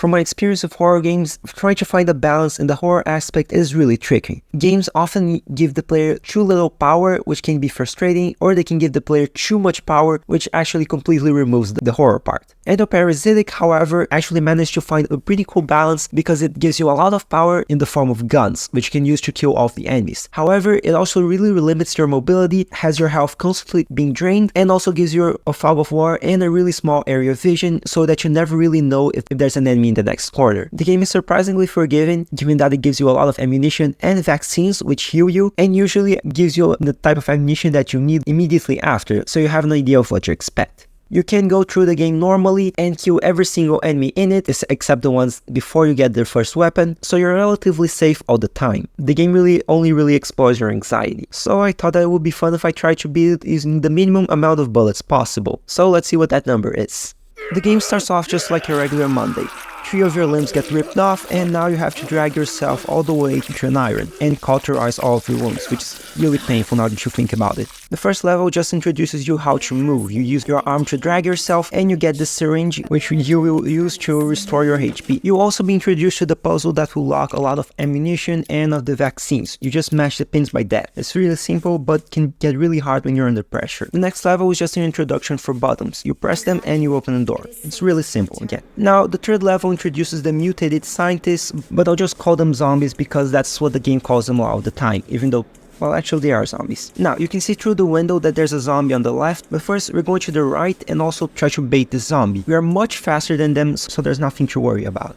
From my experience of horror games, trying to find a balance in the horror aspect is really tricky. Games often give the player too little power, which can be frustrating, or they can give the player too much power, which actually completely removes the horror part. Endoparasitic, however, actually managed to find a pretty cool balance because it gives you a lot of power in the form of guns, which you can use to kill all of the enemies. However, it also really limits your mobility, has your health constantly being drained, and also gives you a fog of war and a really small area of vision so that you never really know if there's an enemy in the next corner. The game is surprisingly forgiving, given that it gives you a lot of ammunition and vaccines which heal you, and usually gives you the type of ammunition that you need immediately after, so you have an idea of what to expect. You can go through the game normally and kill every single enemy in it, except the ones before you get their first weapon, so you're relatively safe all the time. The game only explores your anxiety. So I thought that it would be fun if I tried to beat it using the minimum amount of bullets possible. So let's see what that number is. The game starts off just like a regular Monday. 3 of your limbs get ripped off, and now you have to drag yourself all the way to an iron and cauterize all of your wounds, which is really painful now that you think about it. The first level just introduces you how to move. You use your arm to drag yourself, and you get the syringe, which you will use to restore your HP. You'll also be introduced to the puzzle that will lock a lot of ammunition and of the vaccines. You just mash the pins by that. It's really simple, but can get really hard when you're under pressure. The next level is just an introduction for buttons. You press them and you open the door. It's really simple again. Now, the third level introduces the mutated scientists, but I'll just call them zombies because that's what the game calls them all the time, even though, well, actually they are zombies. Now, you can see through the window that there's a zombie on the left, but first we're going to the right and also try to bait the zombie. We are much faster than them, so there's nothing to worry about.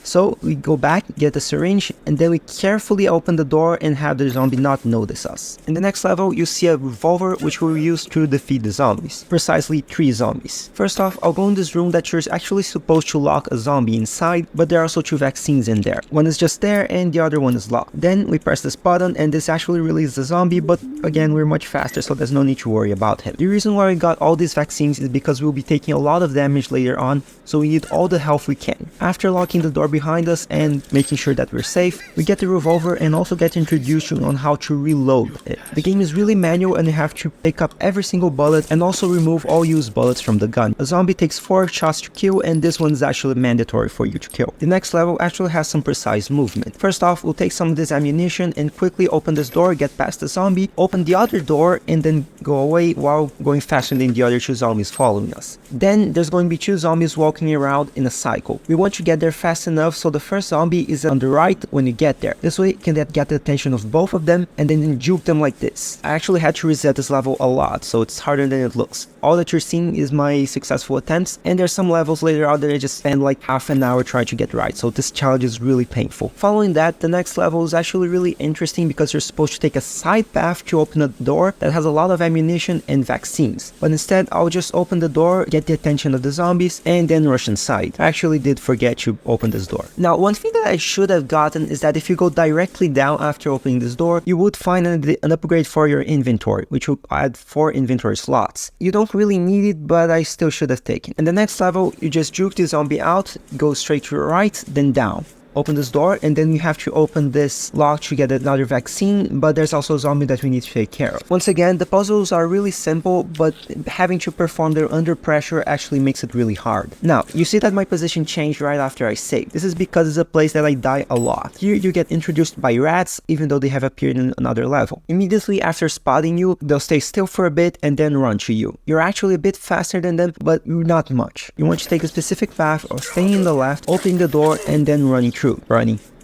So we go back, get the syringe, and then we carefully open the door and have the zombie not notice us. In the next level, you see a revolver which we'll use to defeat the zombies. Precisely 3 zombies. First off, I'll go in this room that you're actually supposed to lock a zombie inside, but there are also 2 vaccines in there. One is just there and the other one is locked. Then we press this button and this actually releases the zombie, but again, we're much faster, so there's no need to worry about him. The reason why we got all these vaccines is because we'll be taking a lot of damage later on, so we need all the health we can. After locking the door behind us and making sure that we're safe, we get the revolver and also get introduced on how to reload it. The game is really manual and you have to pick up every single bullet and also remove all used bullets from the gun. A zombie takes 4 shots to kill, and this one's actually mandatory for you to kill. The next level actually has some precise movement. First off, we'll take some of this ammunition and quickly open this door, get past the zombie, open the other door, and then go away while going faster than the other 2 zombies following us. Then there's going to be 2 zombies walking around in a cycle. We want to get there fast enough so the first zombie is on the right when you get there. This way you can get the attention of both of them and then juke them like this. I actually had to reset this level a lot, so it's harder than it looks. All that you're seeing is my successful attempts, and there's some levels later on that I just spend like half an hour trying to get right, so this challenge is really painful. Following that, the next level is actually really interesting because you're supposed to take a side path to open a door that has a lot of ammunition and vaccines. But instead, I'll just open the door, get the attention of the zombies, and then rush inside. I actually did forget to open this door. Now, one thing that I should have gotten is that if you go directly down after opening this door, you would find an upgrade for your inventory, which will add 4 inventory slots. You don't really need it, but I still should have taken. In the next level, you just juke the zombie out, go straight to your right, then down. Open this door, and then we have to open this lock to get another vaccine, but there's also a zombie that we need to take care of. Once again, the puzzles are really simple, but having to perform them under pressure actually makes it really hard. Now, you see that my position changed right after I saved. This is because it's a place that I die a lot. Here you get introduced by rats, even though they have appeared in another level. Immediately after spotting you, they'll stay still for a bit and then run to you. You're actually a bit faster than them, but not much. You want to take a specific path of staying in the left, opening the door, and then running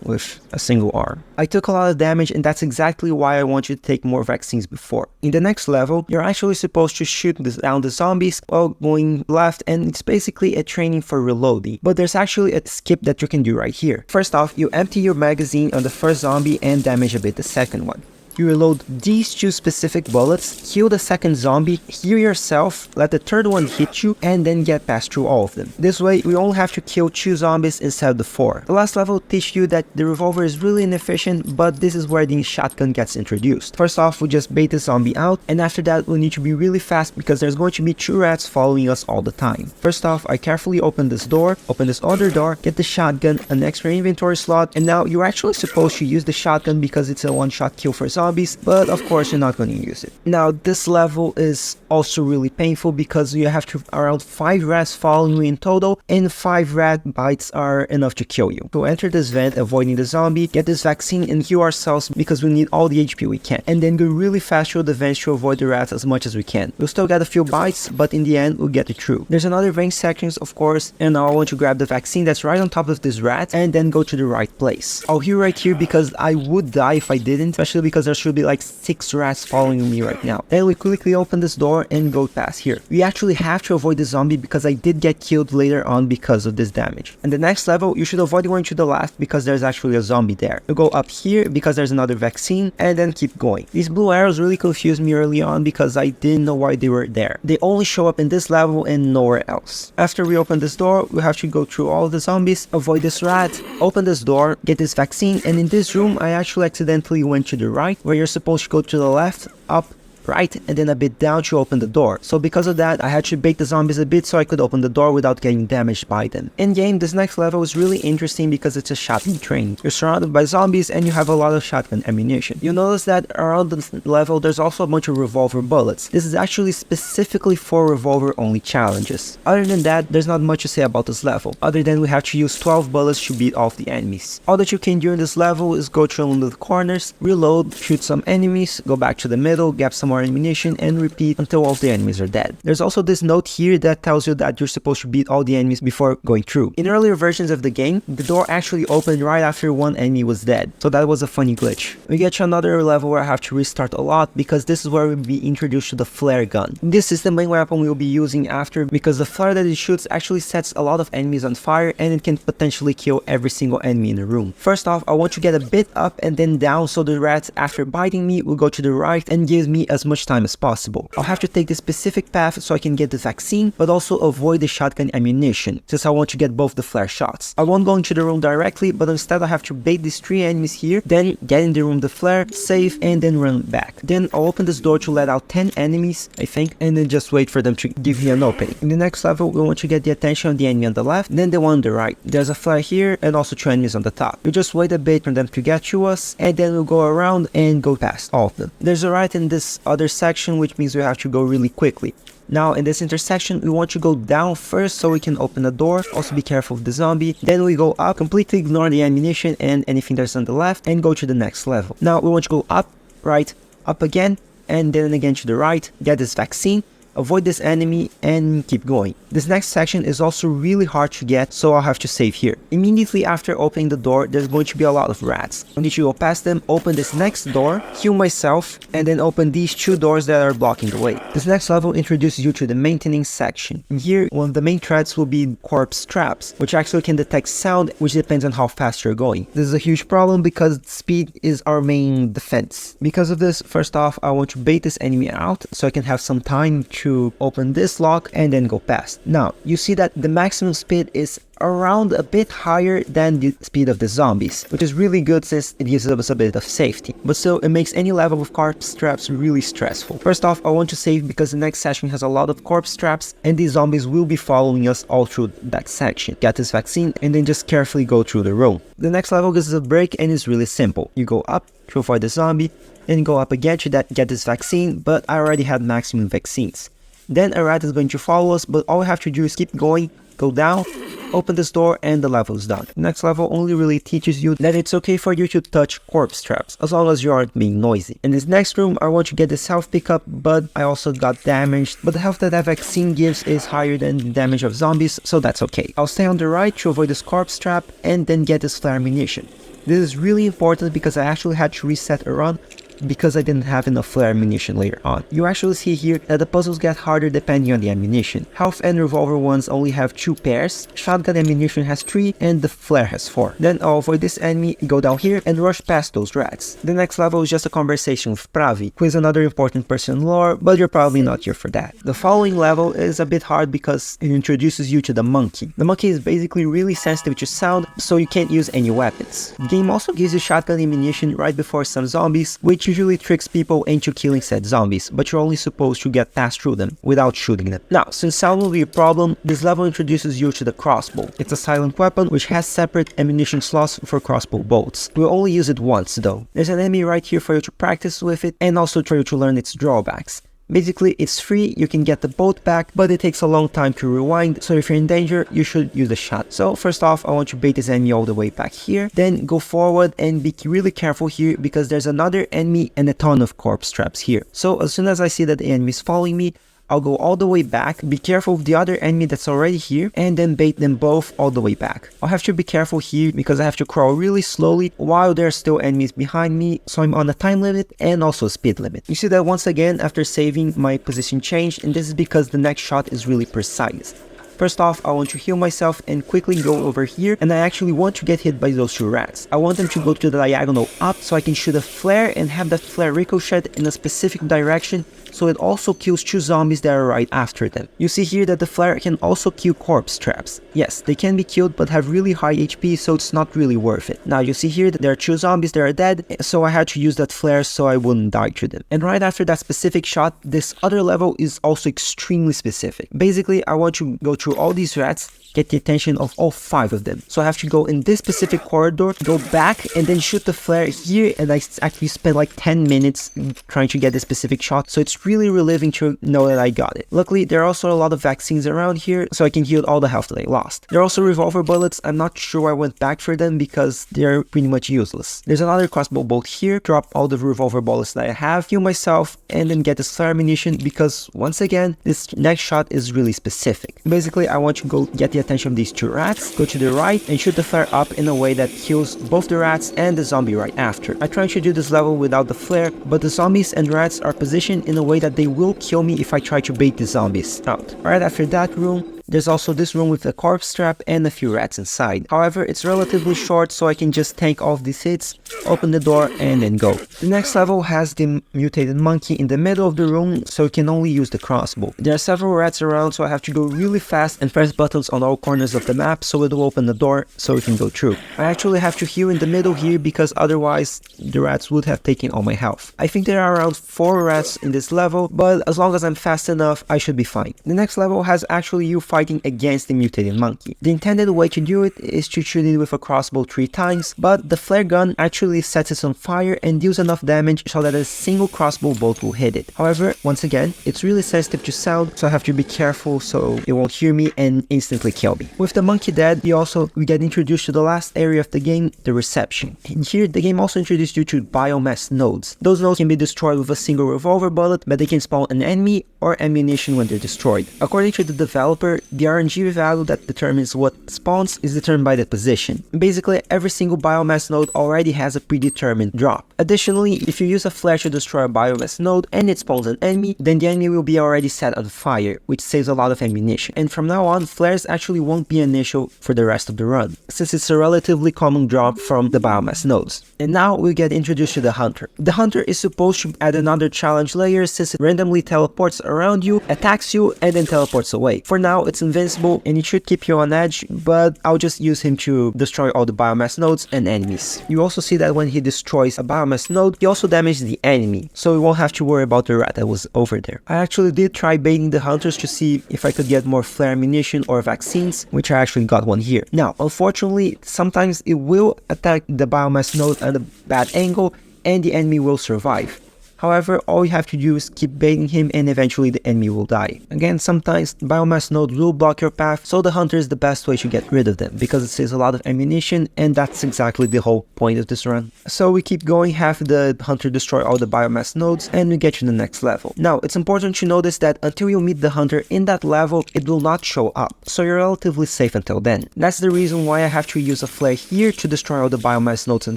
with a single arm. I took a lot of damage, and that's exactly why I want you to take more vaccines before. In the next level, you're actually supposed to shoot down the zombies while going left, and it's basically a training for reloading. But there's actually a skip that you can do right here. First off, you empty your magazine on the first zombie and damage a bit the second one. You reload these 2 specific bullets, kill the second zombie, heal yourself, let the third one hit you, and then get past through all of them. This way, we only have to kill 2 zombies instead of the 4. The last level teaches you that the revolver is really inefficient, but this is where the shotgun gets introduced. First off, we just bait the zombie out, and after that, we need to be really fast because there's going to be 2 rats following us all the time. First off, I carefully open this door, open this other door, get the shotgun, an extra inventory slot, and now you're actually supposed to use the shotgun because it's a one-shot kill for zombies. zombies, but of course you're not going to use it. Now this level is also really painful because you have to around 5 rats following you in total, and 5 rat bites are enough to kill you. So enter this vent avoiding the zombie, get this vaccine and heal ourselves because we need all the HP we can, and then go really fast through the vents to avoid the rats as much as we can. We'll still get a few bites, but in the end we'll get it through. There's another vent sections of course, and now I want to grab the vaccine that's right on top of this rat and then go to the right place. I'll heal right here because I would die if I didn't, especially because there should be like 6 rats following me right now. Then we quickly open this door and go past here. We actually have to avoid the zombie because I did get killed later on because of this damage. And the next level, you should avoid going to the left because there's actually a zombie there. You go up here because there's another vaccine, and then keep going. These blue arrows really confused me early on because I didn't know why they were there. They only show up in this level and nowhere else. After we open this door, we have to go through all the zombies, avoid this rat, open this door, get this vaccine, and in this room I actually accidentally went to the right where you're supposed to go to the left, up, right, and then a bit down to open the door. So because of that, I had to bait the zombies a bit so I could open the door without getting damaged by them. In game, this next level is really interesting because it's a shotgun training. You're surrounded by zombies and you have a lot of shotgun ammunition. You'll notice that around this level there's also a bunch of revolver bullets. This is actually specifically for revolver only challenges. Other than that, there's not much to say about this level, other than we have to use 12 bullets to beat off the enemies. All that you can do in this level is go through the corners, reload, shoot some enemies, go back to the middle, grab some more ammunition, and repeat until all the enemies are dead. There's also this note here that tells you that you're supposed to beat all the enemies before going through. In earlier versions of the game, the door actually opened right after one enemy was dead, so that was a funny glitch. We get to another level where I have to restart a lot because this is where we'll be introduced to the flare gun. This is the main weapon we'll be using after because the flare that it shoots actually sets a lot of enemies on fire and it can potentially kill every single enemy in the room. First off, I want to get a bit up and then down so the rats after biting me will go to the right and gives me as much time as possible. I'll have to take this specific path so I can get the vaccine, but also avoid the shotgun ammunition, since I want to get both the flare shots. I won't go into the room directly, but instead I have to bait these 3 enemies here, then get in the room the flare, save, and then run back. Then I'll open this door to let out 10 enemies, I think, and then just wait for them to give me an opening. In the next level, we want to get the attention of the enemy on the left, then the one on the right. There's a flare here, and also 2 enemies on the top. We just wait a bit for them to get to us, and then we'll go around and go past all of them. There's a right in this other section, which means we have to go really quickly. Now in this intersection, we want to go down first so we can open the door. Also be careful of the zombie. Then we go up, completely ignore the ammunition and anything that's on the left, and go to the next level. Now we want to go up, right, up again, and then again to the right, get this vaccine, avoid this enemy, and keep going. This next section is also really hard to get, so I'll have to save here. Immediately after opening the door, there's going to be a lot of rats. I need to go past them, open this next door, heal myself, and then open these 2 doors that are blocking the way. This next level introduces you to the maintenance section. In here, one of the main threats will be corpse traps, which actually can detect sound, which depends on how fast you're going. This is a huge problem because speed is our main defense. Because of this, first off, I want to bait this enemy out so I can have some time to open this lock and then go past. Now, you see that the maximum speed is around a bit higher than the speed of the zombies, which is really good since it gives us a bit of safety, but still it makes any level of corpse traps really stressful. First off, I want to save because the next section has a lot of corpse traps and these zombies will be following us all through that section. Get this vaccine and then just carefully go through the room. The next level gives us a break and it's really simple. You go up to avoid the zombie, then go up again to get this vaccine, but I already had maximum vaccines. Then a rat is going to follow us, but all we have to do is keep going, go down, open this door, and the level is done. The next level only really teaches you that it's okay for you to touch corpse traps, as long as you aren't being noisy. In this next room, I want to get this health pickup, but I also got damaged, but the health that vaccine gives is higher than the damage of zombies, so that's okay. I'll stay on the right to avoid this corpse trap, and then get this flare ammunition. This is really important because I actually had to reset a run because I didn't have enough flare ammunition later on. You actually see here that the puzzles get harder depending on the ammunition. Health and revolver ones only have 2 pairs, shotgun ammunition has 3, and the flare has 4. Then I'll avoid this enemy, go down here, and rush past those rats. The next level is just a conversation with Pravi, who is another important person in lore, but you're probably not here for that. The following level is a bit hard because it introduces you to the monkey. The monkey is basically really sensitive to sound, so you can't use any weapons. The game also gives you shotgun ammunition right before some zombies, which which usually tricks people into killing said zombies, but you're only supposed to get past through them without shooting them. Now, since sound will be a problem, this level introduces you to the crossbow. It's a silent weapon which has separate ammunition slots for crossbow bolts. We'll only use it once though. There's an enemy right here for you to practice with it and also for you to learn its drawbacks. Basically, it's free, you can get the bolt back, but it takes a long time to rewind, so if you're in danger, you should use a shot. So first off, I want to bait this enemy all the way back here, then go forward and be really careful here because there's another enemy and a ton of corpse traps here. So as soon as I see that the enemy is following me, I'll go all the way back, be careful of the other enemy that's already here, and then bait them both all the way back. I'll have to be careful here because I have to crawl really slowly while there are still enemies behind me, so I'm on a time limit and also a speed limit. You see that once again, after saving, my position changed, and this is because the next shot is really precise. First off, I want to heal myself and quickly go over here, and I actually want to get hit by those two rats. I want them to go to the diagonal up so I can shoot a flare and have that flare ricochet in a specific direction, so it also kills two zombies that are right after them. You see here that the flare can also kill corpse traps. Yes, they can be killed but have really high HP, so it's not really worth it. Now you see here that there are two zombies that are dead, so I had to use that flare so I wouldn't die to them. And right after that specific shot, this other level is also extremely specific. Basically, I want to go through all these rats, get the attention of all 5 of them. So I have to go in this specific corridor, go back, and then shoot the flare here, and I actually spent like 10 minutes trying to get this specific shot, so it's really relieving to know that I got it. Luckily, there are also a lot of vaccines around here, so I can heal all the health that I lost. There are also revolver bullets. I'm not sure I went back for them because they're pretty much useless. There's another crossbow bolt here, drop all the revolver bullets that I have, heal myself, and then get this flare ammunition because, once again, this next shot is really specific. Basically, I want to go get the attention of these two rats, go to the right, and shoot the flare up in a way that kills both the rats and the zombie right after. I try to do this level without the flare, but the zombies and rats are positioned in a way that they will kill me if I try to bait the zombies out. Right after that room, there's also this room with a corpse trap and a few rats inside. However, it's relatively short, so I can just tank off these hits, open the door, and then go. The next level has the mutated monkey in the middle of the room, so you can only use the crossbow. There are several rats around, so I have to go really fast and press buttons on all corners of the map so it will open the door so we can go through. I actually have to heal in the middle here because otherwise the rats would have taken all my health. I think there are around 4 rats in this level, but as long as I'm fast enough, I should be fine. The next level has actually you fighting against the mutated monkey. The intended way to do it is to shoot it with a crossbow 3 times, but the flare gun actually sets it on fire and deals enough damage so that a single crossbow bolt will hit it. However, once again, it's really sensitive to sound, so I have to be careful so it won't hear me and instantly kill me. With the monkey dead, we get introduced to the last area of the game, the reception. And here, the game also introduced you to biomass nodes. Those nodes can be destroyed with a single revolver bullet, but they can spawn an enemy or ammunition when they're destroyed. According to the developer, the RNG value that determines what spawns is determined by the position. Basically, every single biomass node already has a predetermined drop. Additionally, if you use a flare to destroy a biomass node and it spawns an enemy, then the enemy will be already set on fire, which saves a lot of ammunition. And from now on, flares actually won't be an issue for the rest of the run, since it's a relatively common drop from the biomass nodes. And now we get introduced to the hunter. The hunter is supposed to add another challenge layer since it randomly teleports around you, attacks you, and then teleports away. For now, it's invincible and it should keep you on edge, but I'll just use him to destroy all the biomass nodes and enemies. You also see that when he destroys a biomass node, he also damages the enemy, so we won't have to worry about the rat that was over there. I actually did try baiting the hunters to see if I could get more flare ammunition or vaccines, which I actually got one here. Now, unfortunately, sometimes it will attack the biomass node at a bad angle and the enemy will survive. However, all you have to do is keep baiting him and eventually the enemy will die. Again, sometimes biomass nodes will block your path, so the hunter is the best way to get rid of them because it saves a lot of ammunition, and that's exactly the whole point of this run. So we keep going, have the hunter destroy all the biomass nodes, and we get to the next level. Now, it's important to notice that until you meet the hunter in that level, it will not show up, so you're relatively safe until then. That's the reason why I have to use a flare here to destroy all the biomass nodes in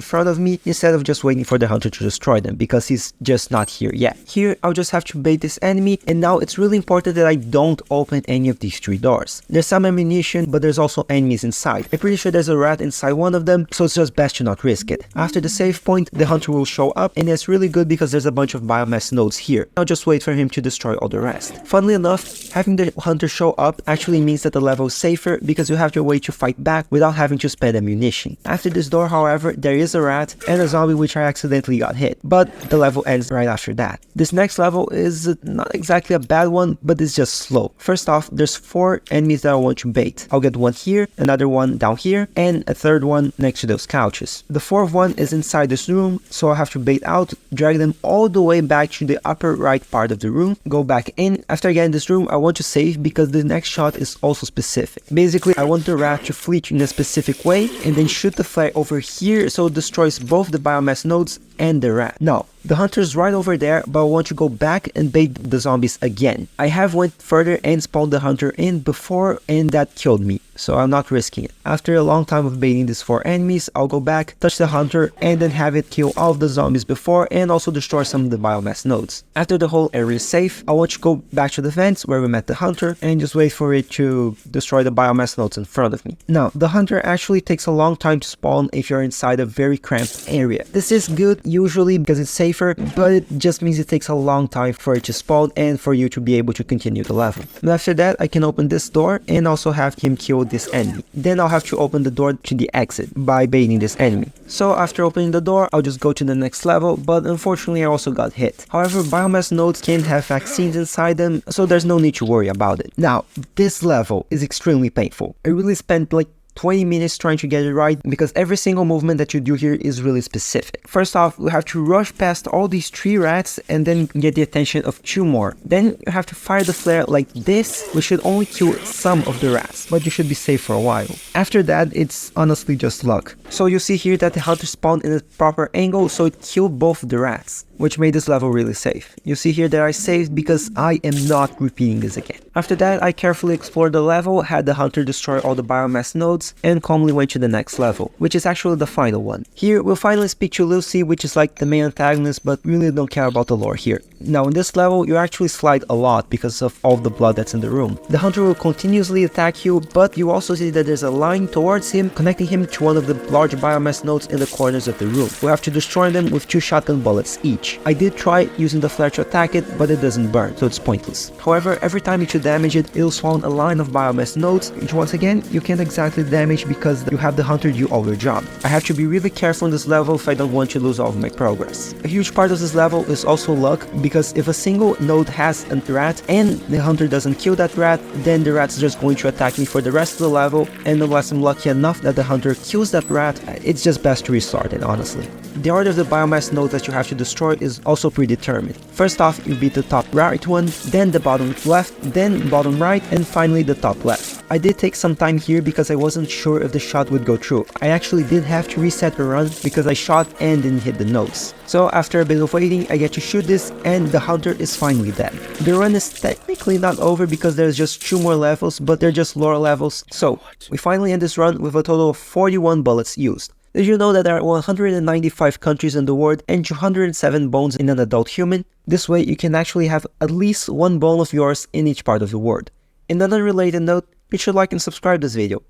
front of me instead of just waiting for the hunter to destroy them, because he's just just not here yet. Here, I'll just have to bait this enemy, and now it's really important that I don't open any of these 3 doors. There's some ammunition, but there's also enemies inside. I'm pretty sure there's a rat inside one of them, so it's just best to not risk it. After the save point, the hunter will show up, and it's really good because there's a bunch of biomass nodes here. I'll just wait for him to destroy all the rest. Funnily enough, having the hunter show up actually means that the level is safer because you have your way to fight back without having to spend ammunition. After this door, however, there is a rat and a zombie which I accidentally got hit, but the level ends right after that. This next level is not exactly a bad one, but it's just slow. First off, there's 4 enemies that I want to bait. I'll get one here, another one down here, and a third one next to those couches. The 4th one is inside this room, so I'll have to bait out, drag them all the way back to the upper right part of the room, go back in. After getting this room, I want to save because the next shot is also specific. Basically, I want the rat to flee in a specific way and then shoot the flare over here so it destroys both the biomass nodes and the rat. Now, the hunter's right over there, but I want to go back and bait the zombies again. I have went further and spawned the hunter in before, and that killed me, so I'm not risking it. After a long time of baiting these 4 enemies, I'll go back, touch the hunter, and then have it kill all of the zombies before and also destroy some of the biomass nodes. After the whole area is safe, I want to go back to the vents where we met the hunter and just wait for it to destroy the biomass nodes in front of me. Now, the hunter actually takes a long time to spawn if you're inside a very cramped area. This is good usually because it's safer, but it just means it takes a long time for it to spawn and for you to be able to continue the level. And after that, I can open this door and also have him kill this enemy. Then I'll have to open the door to the exit by baiting this enemy. So after opening the door, I'll just go to the next level, but unfortunately I also got hit. However, biomass nodes can have vaccines inside them, so there's no need to worry about it. Now, this level is extremely painful. I really spent like 20 minutes trying to get it right because every single movement that you do here is really specific. First off, we have to rush past all these 3 rats and then get the attention of 2 more. Then you have to fire the flare like this, which should only kill some of the rats, but you should be safe for a while. After that, it's honestly just luck. So you see here that the hunter spawned in a proper angle, so it killed both the rats, which made this level really safe. You see here that I saved because I am not repeating this again. After that, I carefully explored the level, had the hunter destroy all the biomass nodes, and calmly went to the next level, which is actually the final one. Here, we'll finally speak to Lucy, which is like the main antagonist, but really don't care about the lore here. Now, in this level, you actually slide a lot because of all the blood that's in the room. The hunter will continuously attack you, but you also see that there's a line towards him, connecting him to one of the large biomass nodes in the corners of the room. We have to destroy them with 2 shotgun bullets each. I did try using the flare to attack it, but it doesn't burn, so it's pointless. However, every time you damage it, it'll spawn a line of biomass nodes, which once again, you can't exactly damage because you have the hunter do all your job. I have to be really careful in this level if I don't want to lose all of my progress. A huge part of this level is also luck, because if a single node has a rat and the hunter doesn't kill that rat, then the rat's just going to attack me for the rest of the level, and unless I'm lucky enough that the hunter kills that rat, it's just best to restart it, honestly. The order of the biomass nodes that you have to destroy is also predetermined. First off, you beat the top right one, then the bottom left, then bottom right, and finally the top left. I did take some time here because I wasn't sure if the shot would go through. I actually did have to reset the run because I shot and didn't hit the nodes. So after a bit of waiting, I get to shoot this and the hunter is finally dead. The run is technically not over because there's just 2 more levels, but they're just lore levels. So we finally end this run with a total of 41 bullets used. Did you know that there are 195 countries in the world and 207 bones in an adult human? This way you can actually have at least 1 bone of yours in each part of the world. In an unrelated note, you should like and subscribe this video.